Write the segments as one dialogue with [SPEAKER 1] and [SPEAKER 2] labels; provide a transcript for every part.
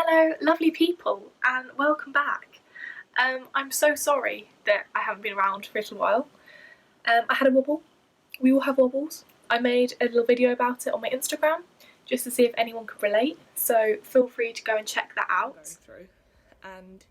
[SPEAKER 1] Hello lovely people and welcome back. I'm so sorry that I haven't been around for a little while. I had a wobble. We all have wobbles. I made a little video about it on my Instagram just to see if anyone could relate, so feel free to go and check that out.
[SPEAKER 2] Going through, and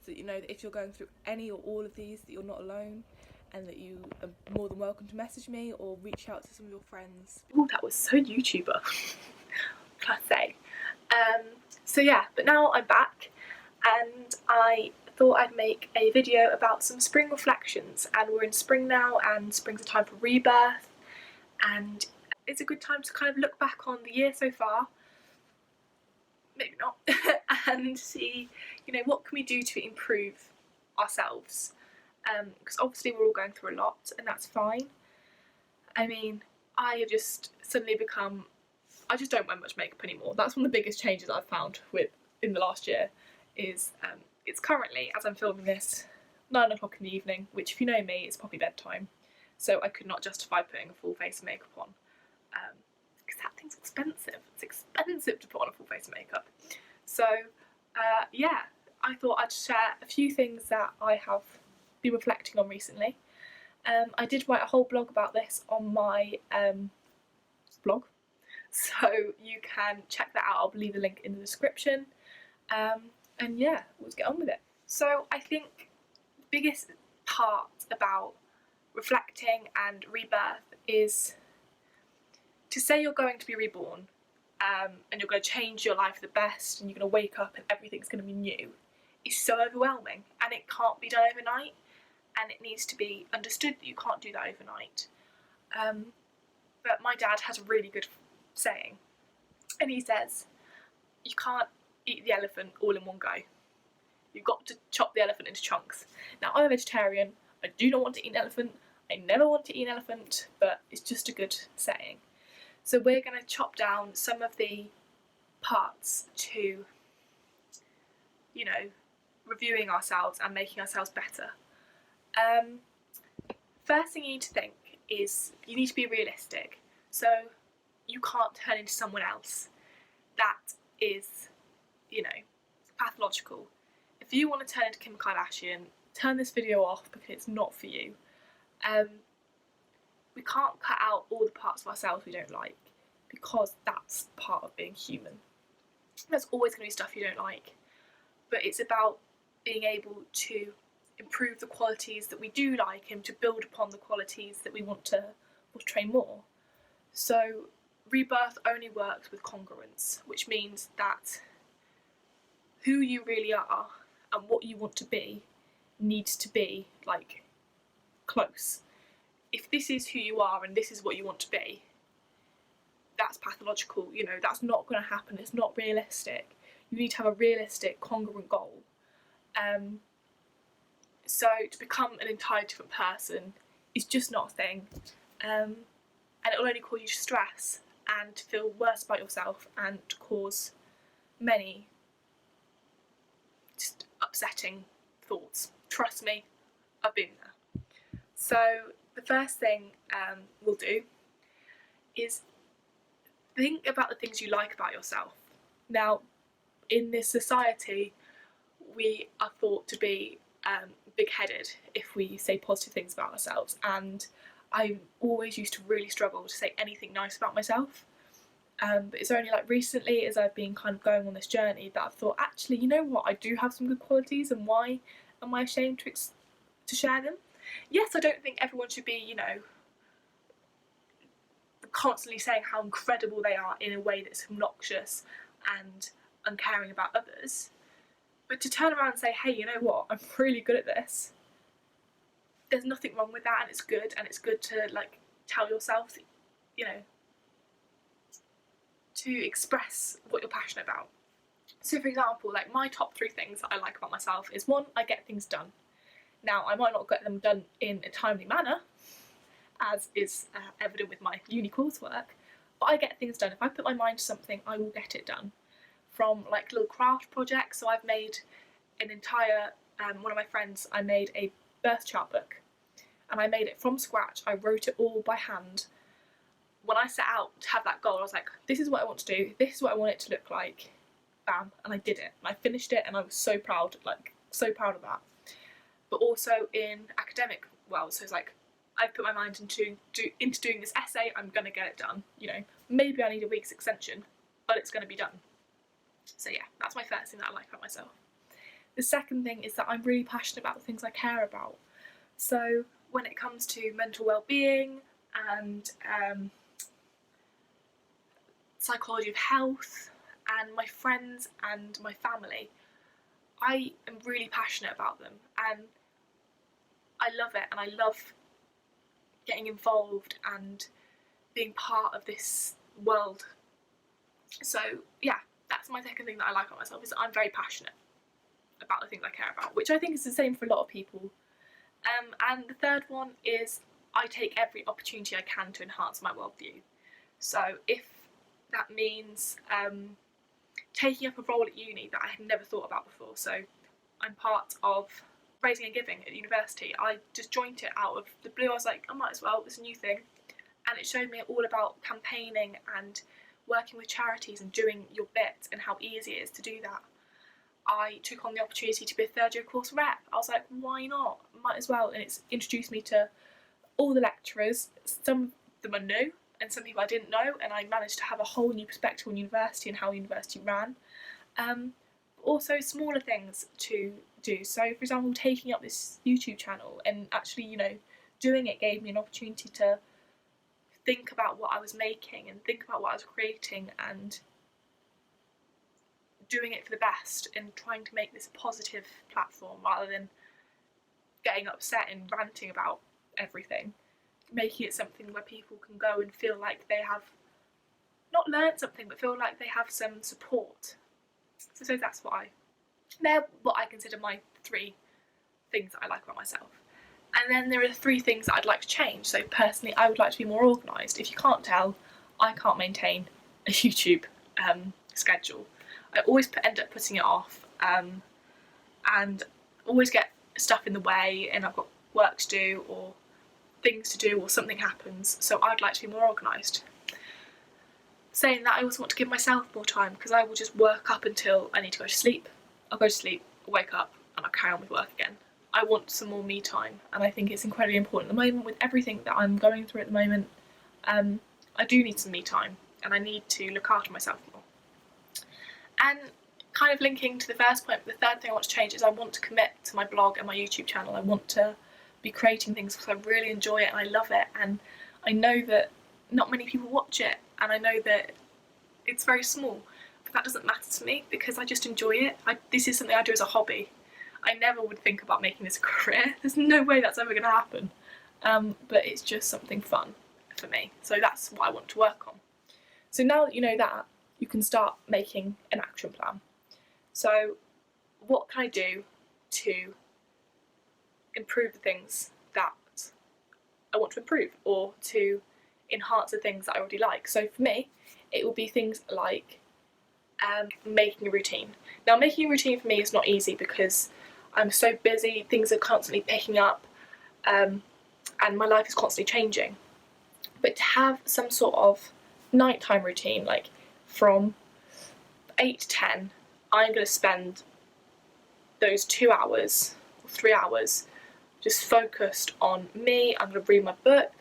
[SPEAKER 2] so that you know that if you're going through any or all of these, that you're not alone, and that you are more than welcome to message me or reach out to some of your friends.
[SPEAKER 1] Oh, that was so YouTuber. Plus say. So yeah, but now I'm back and I thought I'd make a video about some spring reflections, and we're in spring now and spring's a time for rebirth, and it's a good time to kind of look back on the year so far, maybe not, and see, you know, what can we do to improve ourselves, because obviously we're all going through a lot and that's fine. I mean, I have just suddenly become, I just don't wear much makeup anymore. That's one of the biggest changes I've found in the last year is it's currently, as I'm filming this, 9 o'clock in the evening, which if you know me, it's probably bedtime. So I could not justify putting a full face of makeup on because that thing's expensive. It's expensive to put on a full face of makeup. So yeah, I thought I'd share a few things that I have been reflecting on recently. I did write a whole blog about this on my blog, so you can check that out. I'll leave the link in the description. And yeah, let's get on with it. So I think the biggest part about reflecting and rebirth is to say you're going to be reborn, and you're going to change your life for the best, and you're going to wake up and everything's going to be new, is so overwhelming, and it can't be done overnight, and it needs to be understood that you can't do that overnight. But my dad has a really good saying, and he says, you can't eat the elephant all in one go. You've got to chop the elephant into chunks. Now, I'm a vegetarian. I do not want to eat an elephant. I never want to eat an elephant, but it's just a good saying. So we're going to chop down some of the parts to, you know, reviewing ourselves and making ourselves better. First thing you need to think is you need to be realistic. So you can't turn into someone else. That is, you know, pathological. If you want to turn into Kim Kardashian, turn this video off because it's not for you. We can't cut out all the parts of ourselves we don't like, because that's part of being human. There's always going to be stuff you don't like, but it's about being able to improve the qualities that we do like and to build upon the qualities that we want to portray more. So rebirth only works with congruence, which means that who you really are and what you want to be needs to be like close. If this is who you are and this is what you want to be, that's pathological, you know, that's not going to happen, it's not realistic. You need to have a realistic, congruent goal. So to become an entirely different person is just not a thing, and it will only cause you stress and to feel worse about yourself and to cause many just upsetting thoughts. Trust me, I've been there. So the first thing we'll do is think about the things you like about yourself. Now, in this society, we are thought to be big-headed if we say positive things about ourselves, and I always used to really struggle to say anything nice about myself. But it's only like recently, as I've been kind of going on this journey, that I've thought, actually, you know what, I do have some good qualities, and why am I ashamed to share them? Yes, I don't think everyone should be, you know, constantly saying how incredible they are in a way that's obnoxious and uncaring about others. But to turn around and say, hey, you know what, I'm really good at this. There's nothing wrong with that, and it's good to like tell yourself, you know, to express what you're passionate about. So for example, like my top 3 things that I like about myself is 1, I get things done. Now, I might not get them done in a timely manner, as is evident with my uni coursework, but I get things done. If I put my mind to something, I will get it done. From like little craft projects, so I've made an entire, one of my friends, I made a birth chart book, and I made it from scratch. I wrote it all by hand. When I set out to have that goal, I was like, this is what I want to do, this is what I want it to look like, bam, and I did it. And I finished it and I was so proud, like so proud of that. But also in academic world, so it's like I've put my mind into doing this essay, I'm gonna get it done. You know, maybe I need a week's extension, but it's gonna be done. So yeah, that's my first thing that I like about myself. The second thing is that I'm really passionate about the things I care about. So when it comes to mental well-being and psychology of health and my friends and my family, I am really passionate about them and I love it, and I love getting involved and being part of this world. So yeah, that's my second thing that I like about myself, is that I'm very passionate about the things I care about, which I think is the same for a lot of people. And the third one is I take every opportunity I can to enhance my worldview. So if that means taking up a role at uni that I had never thought about before, so I'm part of Raising and Giving at university. I just joined it out of the blue. I was like, I might as well, it's a new thing. And it showed me all about campaigning and working with charities and doing your bit and how easy it is to do that. I took on the opportunity to be a third year course rep. I was like, why not? Might as well. And it's introduced me to all the lecturers. Some of them are new and some people I didn't know, and I managed to have a whole new perspective on university and how university ran. Also smaller things to do. So for example, taking up this YouTube channel and actually, you know, doing it gave me an opportunity to think about what I was making and think about what I was creating and doing it for the best and trying to make this a positive platform rather than getting upset and ranting about everything. Making it something where people can go and feel like they have not learned something, but feel like they have some support. So that's they're what I consider my 3 things that I like about myself. And then there are 3 things that I'd like to change. So personally, I would like to be more organised. If you can't tell, I can't maintain a YouTube schedule. I always end up putting it off and always get stuff in the way, and I've got work to do or things to do or something happens, so I'd like to be more organised. Saying that, I also want to give myself more time, because I will just work up until I need to go to sleep. I'll go to sleep, wake up, and I'll carry on with work again. I want some more me time, and I think it's incredibly important at the moment with everything that I'm going through at the moment. I do need some me time, and I need to look after myself more. And kind of linking to the first point, the third thing I want to change is I want to commit to my blog and my YouTube channel. I want to be creating things because I really enjoy it and I love it, and I know that not many people watch it, and I know that it's very small, but that doesn't matter to me because I just enjoy it. This is something I do as a hobby. I never would think about making this a career. There's no way that's ever going to happen, but it's just something fun for me, so that's what I want to work on. So now that you know that, you can start making an action plan. So what can I do to improve the things that I want to improve, or to enhance the things that I already like? So for me, it will be things like making a routine. Now, making a routine for me is not easy because I'm so busy, things are constantly picking up, and my life is constantly changing. But to have some sort of nighttime routine, like from 8 to 10, I'm going to spend those 2 hours or 3 hours just focused on me. I'm going to read my book,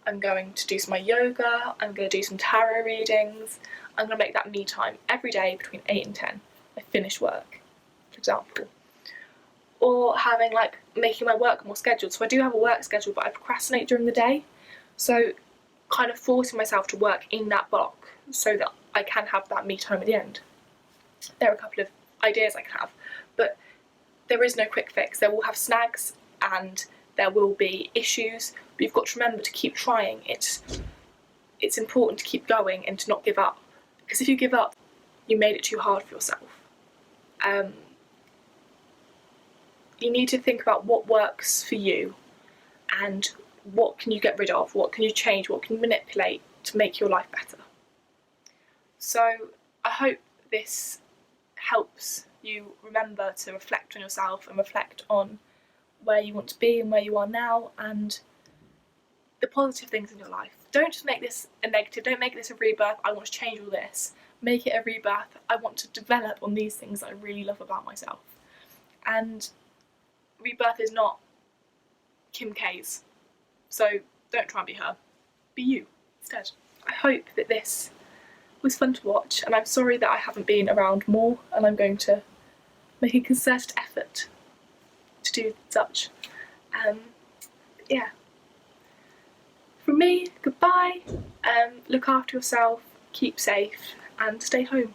[SPEAKER 1] I'm going to do some of my yoga, I'm going to do some tarot readings. I'm going to make that me time every day between 8 and 10. I finish work, for example. Or having making my work more scheduled. So I do have a work schedule, but I procrastinate during the day. So kind of forcing myself to work in that block so that I can have that me time at the end. There are a couple of ideas I can have, but there is no quick fix. There will have snags and there will be issues, but you've got to remember to keep trying. It's important to keep going and to not give up, because if you give up, you made it too hard for yourself. You need to think about what works for you and what can you get rid of, what can you change, what can you manipulate to make your life better. So I hope this helps you remember to reflect on yourself and reflect on where you want to be and where you are now and the positive things in your life. Don't just make this a negative, don't make this a rebirth, I want to change all this, make it a rebirth. I want to develop on these things that I really love about myself. And rebirth is not Kim K's, so don't try and be her. Be you instead. I hope that this was fun to watch, and I'm sorry that I haven't been around more, and I'm going to make a concerted effort to do such. Yeah. From me, goodbye. Look after yourself, keep safe, and stay home.